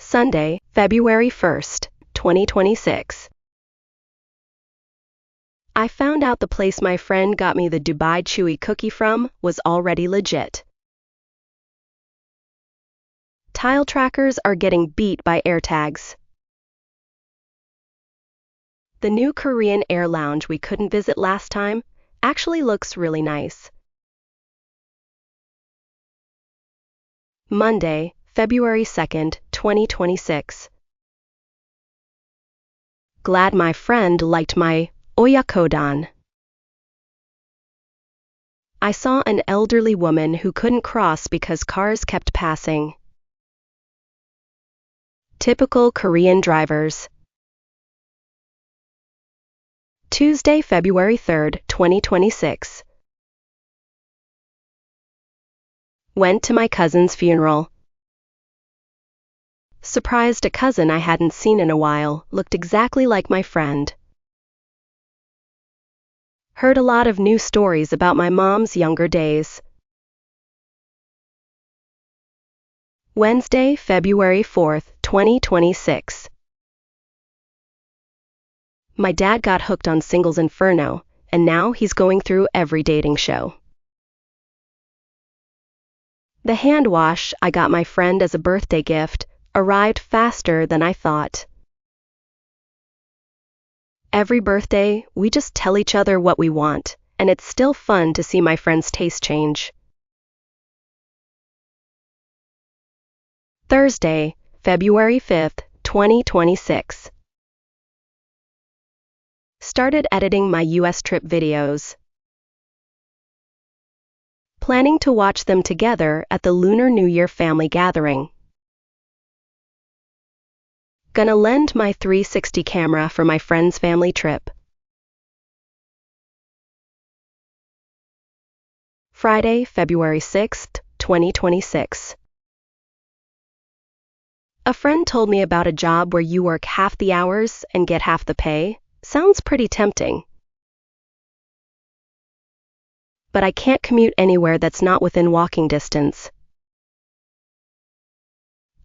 Sunday, February 1st, 2026. I found out the place my friend got me the Dubai Chewy cookie from was already legit. Tile trackers are getting beat by AirTags. The new Korean air lounge we couldn't visit last time actually looks really nice. Monday, February 2nd, 2026. Glad my friend liked my oyakodon. I saw an elderly woman who couldn't cross because cars kept passing. Typical Korean drivers. Tuesday, February 3rd, 2026. Went to my cousin's funeral. Surprised a cousin I hadn't seen in a while looked exactly like my friend. Heard a lot of new stories about my mom's younger days. Wednesday, February 4th, 2026. My dad got hooked on Singles Inferno, and now he's going through every dating show. The hand wash I got my friend as a birthday gift arrived faster than I thought. Every birthday, we just tell each other what we want, and it's still fun to see my friend's taste change. Thursday, February 5th, 2026. Started editing my US trip videos. Planning to watch them together at the Lunar New Year family gathering. Gonna lend my 360 camera for my friend's family trip. Friday, February 6th, 2026. A friend told me about a job where you work half the hours and get half the pay. Sounds pretty tempting. But I can't commute anywhere that's not within walking distance.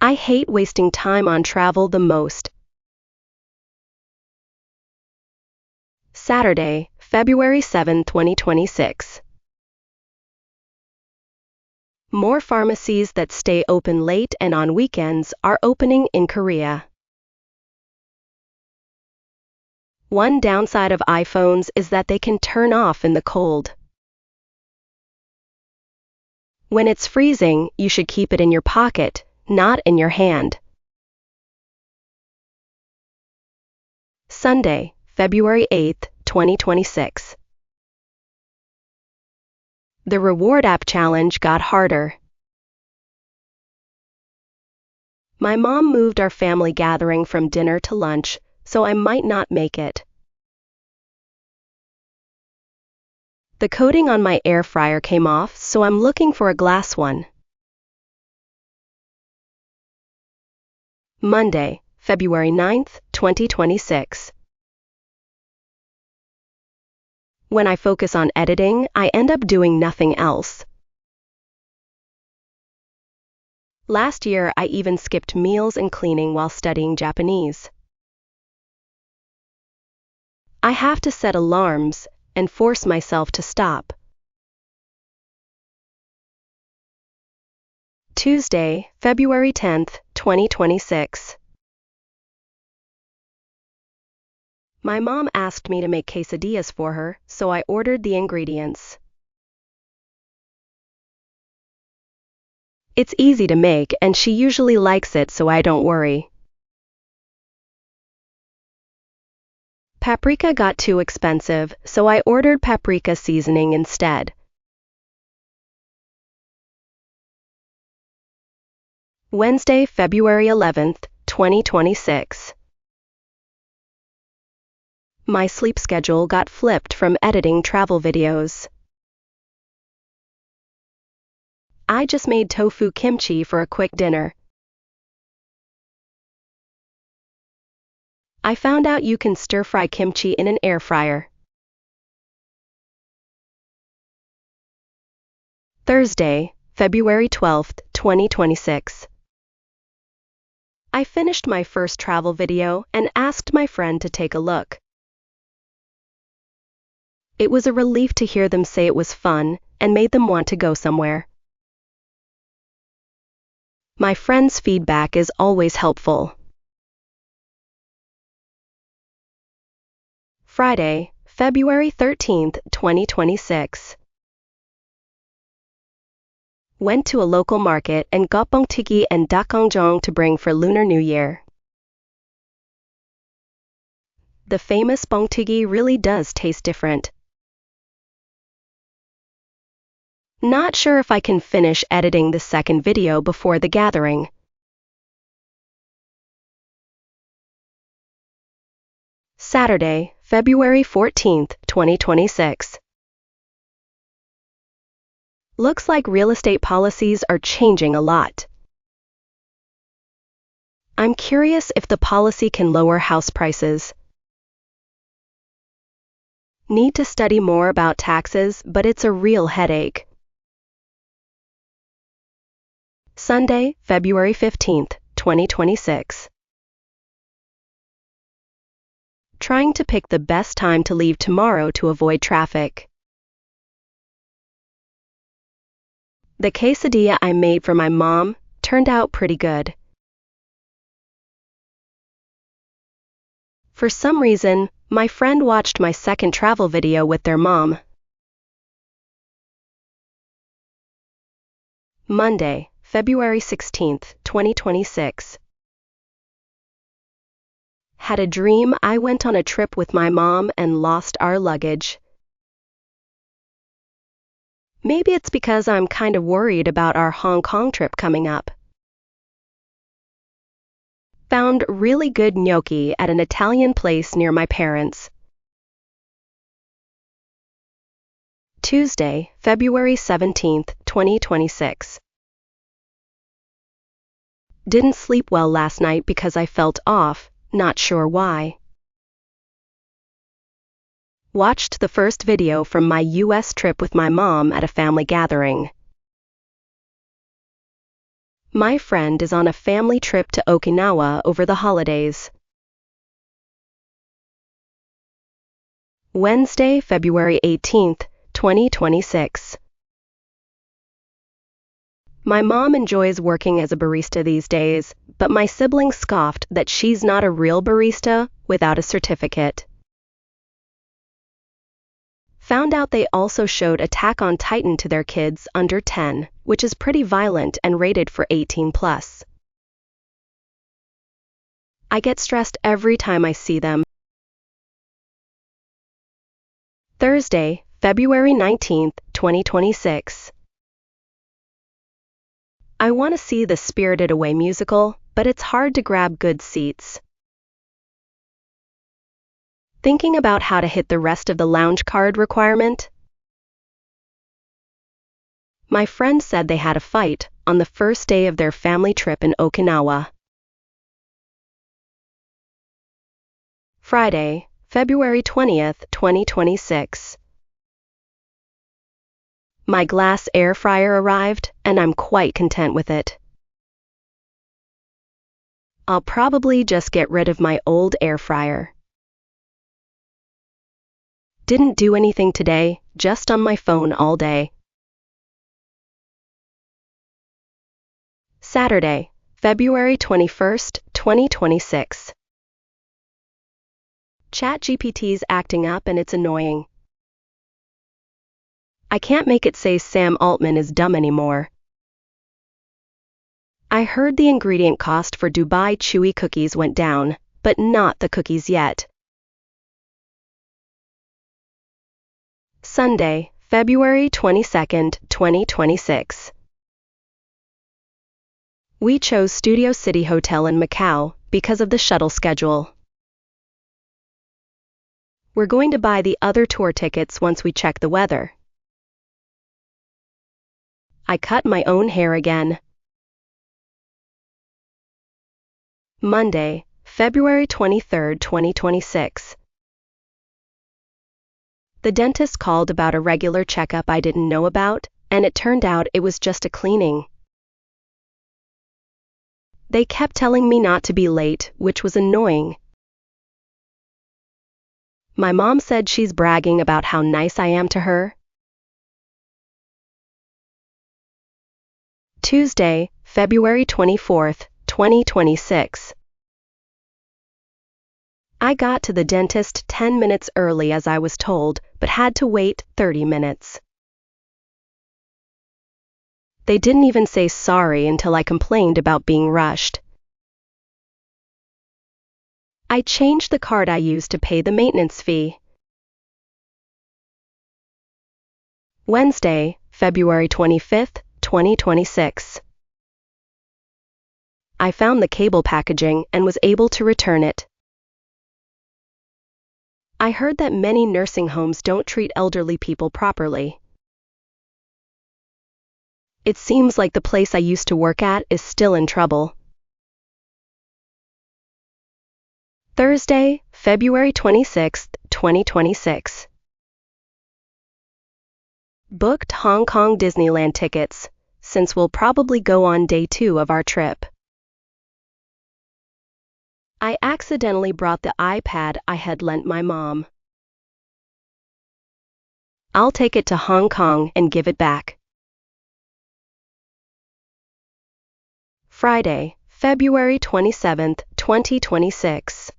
I hate wasting time on travel the most. Saturday, February 7, 2026. More pharmacies that stay open late and on weekends are opening in Korea. One downside of iPhones is that they can turn off in the cold. When it's freezing, you should keep it in your pocket, not in your hand. Sunday, February 8th, 2026. The reward app challenge got harder. My mom moved our family gathering from dinner to lunch, so I might not make it. The coating on my air fryer came off, so I'm looking for a glass one. Monday, February 9th, 2026. When I focus on editing, I end up doing nothing else. Last year, I even skipped meals and cleaning while studying Japanese. I have to set alarms and force myself to stop. Tuesday, February 10th, 2026. My mom asked me to make quesadillas for her, so I ordered the ingredients. It's easy to make, and she usually likes it, so I don't worry. Paprika got too expensive, so I ordered paprika seasoning instead. Wednesday, February 11th, 2026. My sleep schedule got flipped from editing travel videos. I just made tofu kimchi for a quick dinner. I found out you can stir-fry kimchi in an air fryer. Thursday, February 12th, 2026. I finished my first travel video and asked my friend to take a look. It was a relief to hear them say it was fun and made them want to go somewhere. My friend's feedback is always helpful. Friday, February 13th, 2026. Went to a local market and got bongtiki and dakgongjang to bring for Lunar New Year. The famous bongtiki really does taste different. Not sure if I can finish editing the second video before the gathering. Saturday, February 14th, 2026. Looks like real estate policies are changing a lot. I'm curious if the policy can lower house prices. Need to study more about taxes, but it's a real headache. Sunday, February 15th, 2026. Trying to pick the best time to leave tomorrow to avoid traffic. The quesadilla I made for my mom turned out pretty good. For some reason, my friend watched my second travel video with their mom. Monday, February 16th, 2026. Had a dream I went on a trip with my mom and lost our luggage. Maybe it's because I'm kind of worried about our Hong Kong trip coming up. Found really good gnocchi at an Italian place near my parents. Tuesday, February 17th, 2026. Didn't sleep well last night because I felt off, not sure why. Watched the first video from my US trip with my mom at a family gathering. My friend is on a family trip to Okinawa over the holidays. Wednesday, February 18th, 2026. My mom enjoys working as a barista these days, but my sibling scoffed that she's not a real barista without a certificate. Found out they also showed Attack on Titan to their kids under 10, which is pretty violent and rated for 18+. I get stressed every time I see them. Thursday, February 19th, 2026. I want to see the Spirited Away musical, but it's hard to grab good seats. Thinking about how to hit the rest of the lounge card requirement. My friend said they had a fight on the first day of their family trip in Okinawa. Friday, February 20th, 2026. My glass air fryer arrived, and I'm quite content with it. I'll probably just get rid of my old air fryer. Didn't do anything today, just on my phone all day. Saturday, February 21st, 2026. ChatGPT's acting up and it's annoying. I can't make it say Sam Altman is dumb anymore. I heard the ingredient cost for Dubai chewy cookies went down, but not the cookies yet. Sunday, February 22nd, 2026. We chose Studio City Hotel in Macau because of the shuttle schedule. We're going to buy the other tour tickets once we check the weather. I cut my own hair again. Monday, February 23rd, 2026. The dentist called about a regular checkup I didn't know about, and it turned out it was just a cleaning. They kept telling me not to be late, which was annoying. My mom said she's bragging about how nice I am to her. Tuesday, February 24th, 2026. I got to the dentist 10 minutes early as I was told, but had to wait 30 minutes. They didn't even say sorry until I complained about being rushed. I changed the card I used to pay the maintenance fee. Wednesday, February 25th, 2026. I found the cable packaging and was able to return it. I heard that many nursing homes don't treat elderly people properly. It seems like the place I used to work at is still in trouble. Thursday, February 26th, 2026. Booked Hong Kong Disneyland tickets, since we'll probably go on day 2 of our trip. I accidentally brought the iPad I had lent my mom. I'll take it to Hong Kong and give it back. Friday, February 27th, 2026.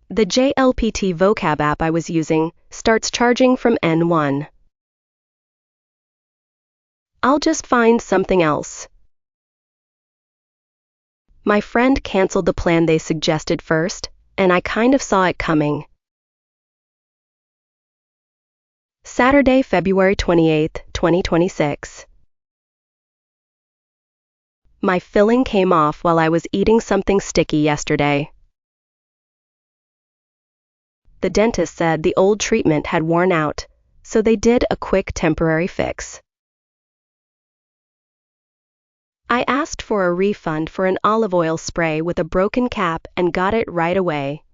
The jlpt vocab app I was using starts charging from N1. I'll just find something else. My friend canceled the plan they suggested first, and I kind of saw it coming. Saturday, February 28th, 2026. My filling came off while I was eating something sticky yesterday. The dentist said the old treatment had worn out, so they did a quick temporary fix. I asked for a refund for an olive oil spray with a broken cap and got it right away.